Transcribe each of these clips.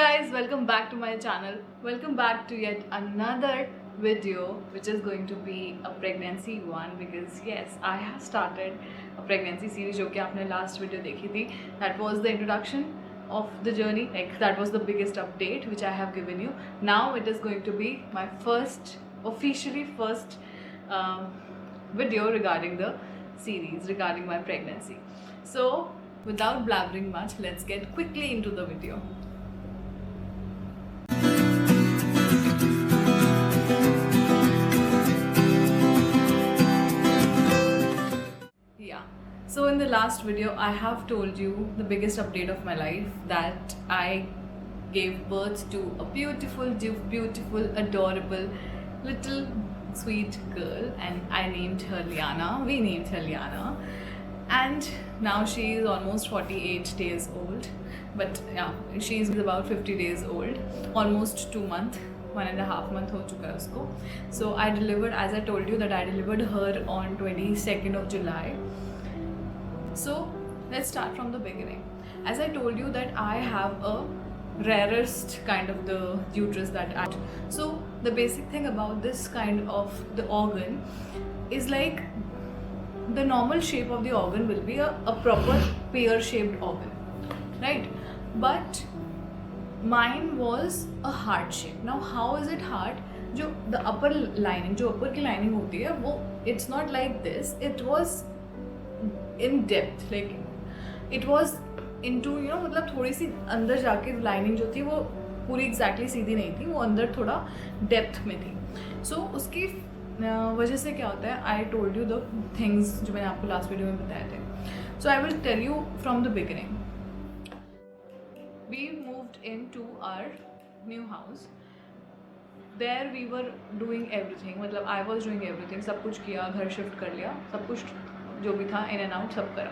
guys, welcome back to my channel. Welcome back to yet another video which is going to be a pregnancy one, because yes, I have started a pregnancy series जो कि आपने last video देखी थी. That was the introduction of the journey, like that was the biggest update which I have given you. Now it is going to be my officially first video regarding the series regarding my pregnancy. So without blabbering much, let's get quickly into the video. So in the last video, I have told you the biggest update of my life, that I gave birth to a beautiful, adorable, little sweet girl, and I named her Liana. We named her Liana, and now she is almost 48 days old. But yeah, she is about 50 days old, almost 2 months. 1.5 month हो चुका है उसको. So I delivered, as I told you, that I delivered her on 22nd of July. So let's start from the beginning. As I told you that I have a rarest kind of the uterus that I. So the basic thing about this kind of the organ is like the normal shape of the organ will be a proper pear-shaped organ, right? But mine was a heart shape. Now how is it heart? जो the upper lining, जो upper की lining होती है वो, it's not like this. It was in depth, like it was into, you know, मतलब थोड़ी सी अंदर जाके लाइनिंग जो थी वो पूरी एग्जैक्टली सीधी नहीं थी, वो अंदर थोड़ा डेप्थ में थी. सो उसकी वजह से क्या होता है, I told you the things जो मैंने आपको लास्ट वीडियो में बताए थे. So I will tell you from the beginning. We moved in to our new house. There we were doing everything, मतलब आई वॉज डूइंग एवरीथिंग. सब कुछ किया, घर शिफ्ट कर लिया, सब कुछ जो भी था इन एंड आउट सब करा.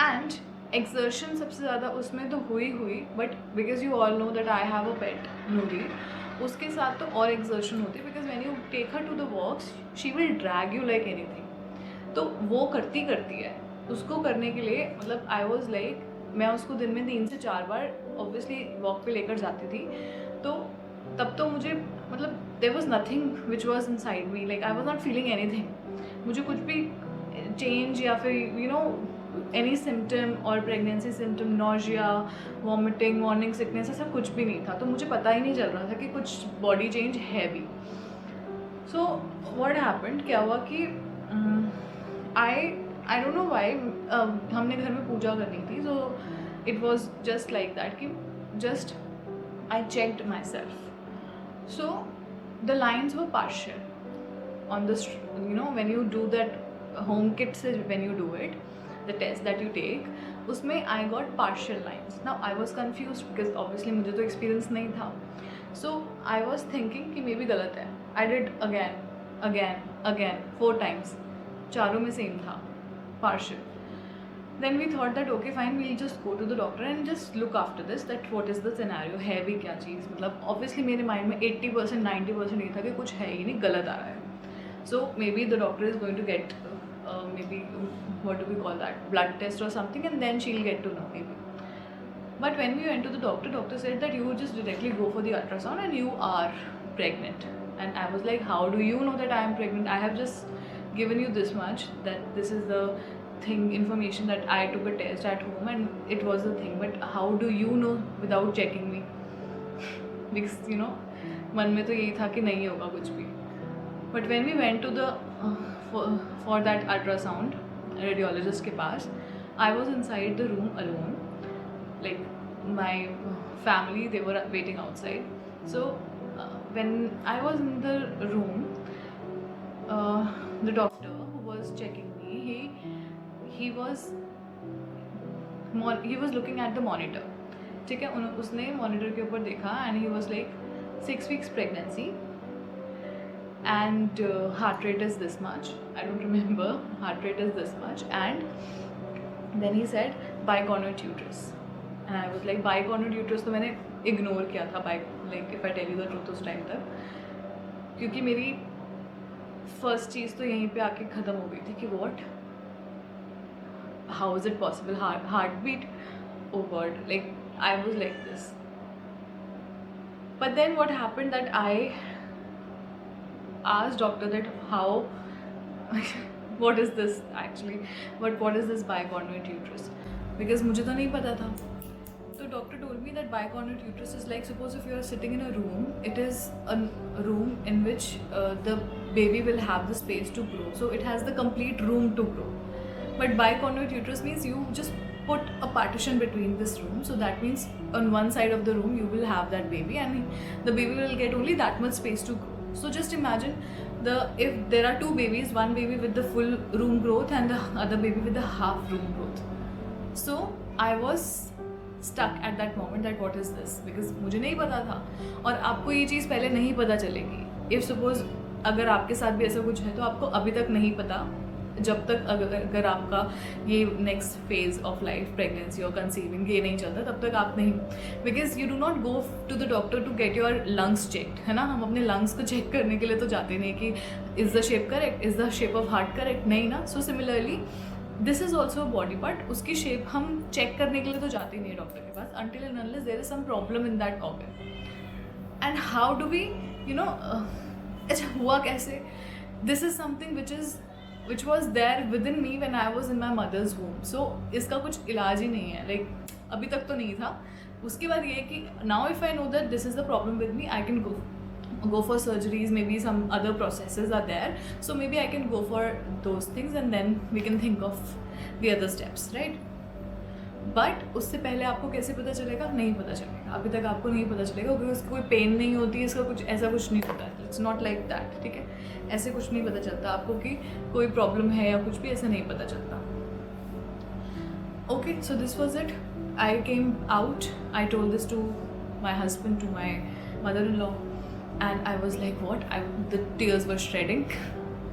एंड एक्सर्शन सबसे ज़्यादा उसमें तो हुई, but because you all know that I have a pet Noori, उसके साथ तो और एक्सर्शन होती है. Because when you take her to the walks she will drag you like anything. तो वो करती है उसको करने के लिए, मतलब आई वॉज लाइक, मैं उसको दिन में 3 से 4 बार ऑब्वियसली वॉक पे लेकर जाती थी. तो तब तो मुझे, मतलब there was nothing which was inside me, like I was not feeling anything. मुझे कुछ भी चेंज या फिर यू नो एनी सिम्टम और pregnancy symptom, nausea, vomiting, morning sickness, ऐसा कुछ भी नहीं था. तो मुझे पता ही नहीं चल रहा था कि कुछ बॉडी चेंज है भी. सो व्हाट हैपेंड, क्या हुआ कि आई डोंट नो व्हाई, हमने घर में पूजा करनी थी. So it was just like that कि just I checked my self. So the lines were partial on this, you know, when you do that home kit से when you do it, the test that you take, उसमें I got partial lines. Now I was confused because obviously मुझे तो experience नहीं था. So I was thinking कि maybe गलत है. I did again 4 times, चारों में same था, partial. Then we thought that okay fine, we'll just go to the doctor and just look after this, that what is the scenario, है भी क्या चीज़. मतलब obviously मेरे mind में 80% 90% ये था कि कुछ है ही नहीं, गलत आ रहा है. So maybe the doctor is going to get maybe what do we call that, blood test or something, and then she'll get to know maybe. But when we went to the doctor said that you just directly go for the ultrasound and you are pregnant. And I was like, how do you know that I am pregnant? I have just given you this much, that this is the thing, information, that I took a test at home and it was the thing. But how do you know without checking me? Because you know, मन में तो यही था कि नहीं होगा कुछ भी. But when we went to the for that ultrasound radiologist के पास, I was inside the room alone. Like my family, they were waiting outside. So when I was in the room, the doctor who was checking me, he was looking at the monitor. ठीक है, उसने monitor के ऊपर देखा and he was like 6 weeks pregnancy. And heart rate is this much, I don't remember, heart rate is this much. And then he said biconate uterus, and I was like biconate uterus तो मैंने ignore किया था, like if I tell you the truth उस time तक, क्योंकि मेरी first चीज़ तो यहीं पे आके ख़त्म हो गई थी कि what, how is it possible, heart beat, oh god, like I was like this. But then what happened that I asked doctor that how what is this actually, but what is this bicornuate uterus, because मुझे तो नहीं पता था. So doctor told me that bicornuate uterus is like, suppose if you are sitting in a room, it is a room in which the baby will have the space to grow, so it has the complete room to grow. But bicornuate uterus means you just put a partition between this room, so that means on one side of the room you will have that baby and the baby will get only that much space to grow. So just imagine if there are two babies, one baby with the full room growth and the other baby with the half room growth. So I was stuck at that moment that what is this, because मुझे नहीं पता था. और आपको ये चीज़ पहले नहीं पता चलेगी. If suppose अगर आपके साथ भी ऐसा कुछ है तो आपको अभी तक नहीं पता, जब तक अगर आपका ये next phase of life pregnancy और कंसीविंग ये नहीं चलता, तब तक आप नहीं, because you do not go to the doctor to get your lungs checked, है ना. हम अपने लंग्स को चेक करने के लिए तो जाते नहीं कि is the shape correct, is the shape of heart correct, नहीं ना. So similarly this is also a body part, उसकी शेप हम चेक करने के लिए तो जाते नहीं डॉक्टर के पास until and unless there is some problem in that organ. And how do we, अच्छा हुआ कैसे? This is something which was there within me when I was in my mother's womb. So इसका कुछ इलाज ही नहीं है, like अभी तक तो नहीं था. उसके बाद ये है कि now if I know that this is the problem with me, I can go for surgeries, maybe some other processes are there, so maybe I can go for those things and then we can think of the other steps, right? But उससे पहले आपको कैसे पता चलेगा? नहीं पता चलेगा, अभी तक आपको नहीं पता चलेगा क्योंकि उसकी कोई पेन नहीं होती है, इसका कुछ ऐसा कुछ नहीं होता है. इट्स नॉट लाइक दैट, ठीक है. ऐसे कुछ नहीं पता चलता आपको कि कोई प्रॉब्लम है या कुछ भी, ऐसा नहीं पता चलता. Okay, so this was it. I came out, I told this to my husband, to my mother in law, and I was like what, the tears were shredding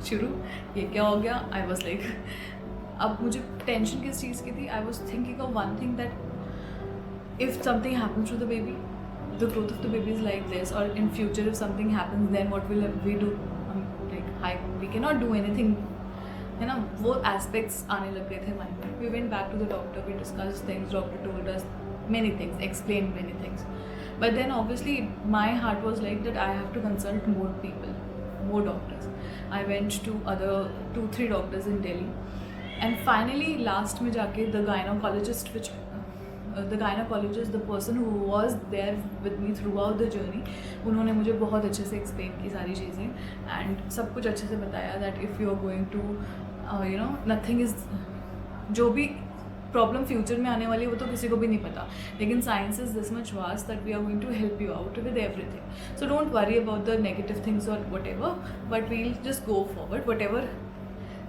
शुरू. ये क्या हो गया? आई वॉज लाइक, अब मुझे टेंशन किस चीज़ की थी? I was thinking of one thing, that if something happens to the baby, the growth of the baby is like this, और in future if something happens then what will we do? Like we can not do anything, है ना. वो aspects आने लग गए थे mind में. We went back to the doctor, we discuss things, doctor told us many things, explained many things, but then obviously my heart was like that I have to consult more people, more doctors. I went to other 2-3 doctors in Delhi. And finally last में जाके the gynecologist, the person who was there with me throughout the journey, उन्होंने मुझे बहुत अच्छे से explain की सारी चीज़ें and सब कुछ अच्छे से बताया that if you are going to nothing is, जो भी प्रॉब्लम फ्यूचर में आने वाली है वो तो किसी को भी नहीं पता, लेकिन science is this much vast that we are going to help you out with everything. So don't worry about the negative things और whatever, but we'll just go forward. Whatever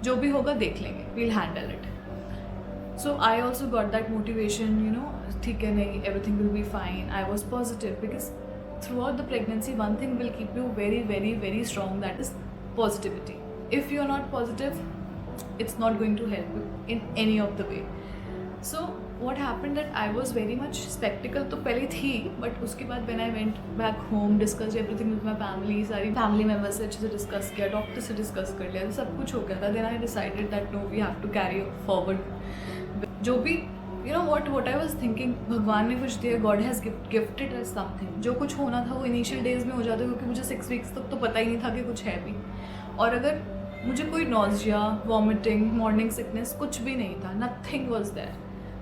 जो भी होगा देख लेंगे, we'll handle it. So I also got that motivation, ठीक है, नहीं, everything will be fine. I was positive because throughout the pregnancy one thing will keep you very very very strong, that is positivity. If you are not positive, it's not going to help you in any of the way. So what happened that I was very much skeptical तो पहले थी, but उसके बाद when I went back home, discussed everything with my family, सारी family members से अच्छे से discuss किया, डॉक्टर से डिस्कस कर लिया, सब कुछ हो गया था. then I decided that no, we have to carry forward. जो भी what I was thinking, भगवान ने कुछ दिया, God has gifted us something. जो कुछ होना था वो इनिशियल डेज में हो जाता, क्योंकि मुझे 6 weeks तक तो पता ही नहीं था कि कुछ है भी. और अगर मुझे कोई नॉजिया, वॉमिटिंग, मॉर्निंग सिकनेस कुछ भी नहीं था, नथिंग वॉज देयर,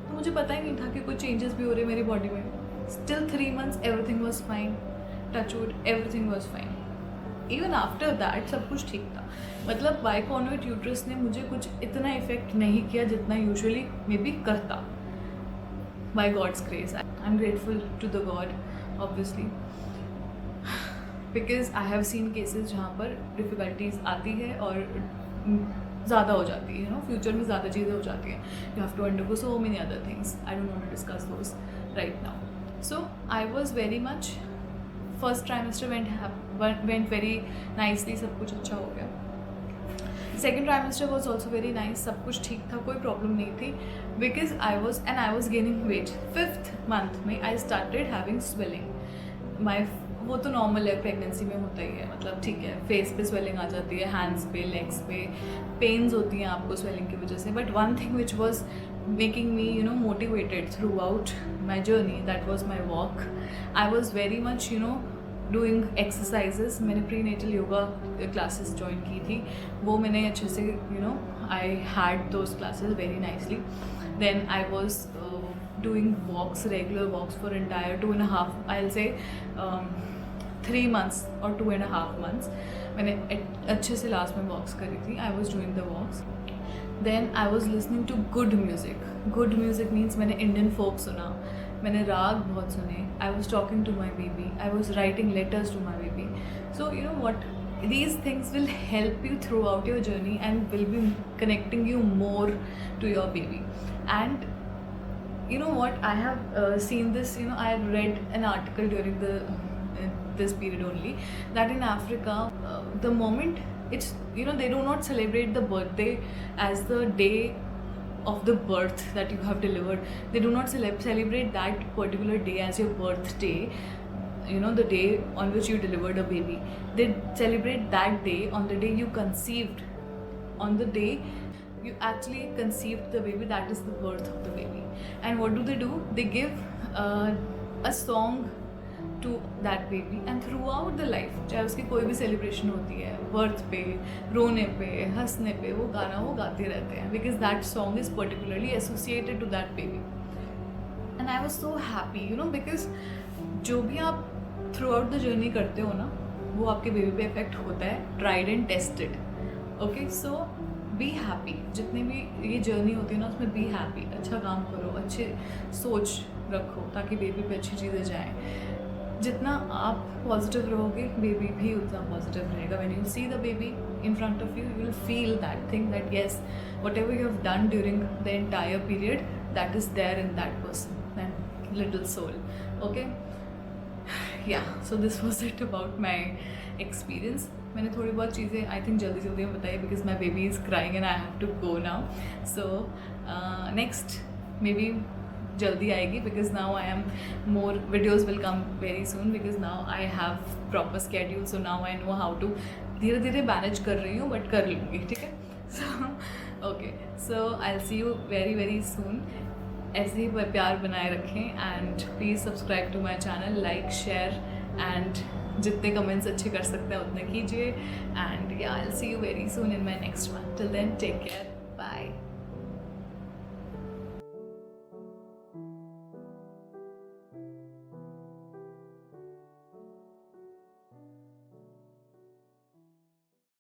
तो मुझे पता ही नहीं था कि कोई चेंजेस भी हो रहे मेरी बॉडी में. Still 3 months everything was fine, touchwood, everything was fine. Even after that सब कुछ ठीक था. मतलब बाइकॉन्वेट यूट्रस ने मुझे कुछ इतना इफेक्ट नहीं किया जितना यूजुअली मे बी करता. By God's grace, I am grateful to the God obviously, because I have seen cases जहाँ पर डिफ़िकल्टीज आती है और ज़्यादा हो जाती है, फ्यूचर में ज़्यादा चीज़ें हो जाती हैं. You have to undergo so many other things. I don't want to discuss those right now. So I was very much, first trimester went very nicely, सब कुछ अच्छा हो गया. Second trimester was also very nice, सब कुछ ठीक था, कोई प्रॉब्लम नहीं थी, because I was gaining weight. 5th month में आई स्टार्टेड हैविंग स्वेलिंग. वो तो नॉर्मल है, प्रेगनेंसी में होता ही है, मतलब ठीक है, फेस पे स्वेलिंग आ जाती है, हैंड्स पे, लेग्स पे पेन्स होती हैं आपको स्वेलिंग की वजह से. But one thing which was making me motivated throughout my journey, that was my walk. I was very much doing exercises. मैंने prenatal yoga classes join की थी, वो मैंने अच्छे से I had those classes very nicely. Then I was doing walks, regular walks for entire 2.5, I will say 3 months और 2.5 months मैंने अच्छे से लास्ट में वॉक्स करी थी. I was doing the walks. Then I was listening to good music. Good music means मैंने Indian folk सुना, मैंने राग बहुत सुने. I was talking to my baby, I was writing letters to my baby. So you know what, these things will help you throughout your journey and will be connecting you more to your baby. And you know what, I have seen this, I have read an article during this period only, that in Africa, the moment it's, they do not celebrate the birthday as the day of the birth that you have delivered. They do not celebrate that particular day as your birthday, the day on which you delivered a baby. They celebrate that day on the day you conceived, on the day you actually conceived the baby. That is the birth of the baby. And what do? They give a song to that baby, and throughout the life, चाहे उसकी कोई भी celebration होती है, birth पे, रोने पे, हंसने पे, वो गाना वो गाते रहते हैं, because that song is particularly associated to that baby. And I was so happy, because जो भी आप throughout the journey करते हो ना, वो आपके बेबी पे इफेक्ट होता है, tried and tested. Okay, so be happy. जितने भी ये जर्नी होती है ना, उसमें बी हैप्पी. अच्छा काम करो, अच्छे सोच रखो ताकि बेबी पे अच्छी चीज़ें जाएँ. जितना आप पॉजिटिव रहोगे, बेबी भी उतना पॉजिटिव रहेगा. When you see the baby in front of you, you will feel that thing, that yes, whatever you have done during the entire period, that is there in that person, that little soul. Okay, yeah, so this was it about my experience. मैंने थोड़ी बहुत चीज़ें I think जल्दी में बताई, because my baby is crying and I have to go now. So next may be जल्दी आएगी, because now I am more videos will come very soon, because now I have proper schedule. So now I know how to, धीरे धीरे manage कर रही हूँ, but कर लूँगी. ठीक है. So okay, so I will see you very very soon. ऐसे ही प्यार बनाए रखें, and please subscribe to my channel, like, share, and जितने कमेंट्स अच्छे कर सकते हैं उतने कीजिए. एंड या I will see you very soon in my next one. Till then take care, bye.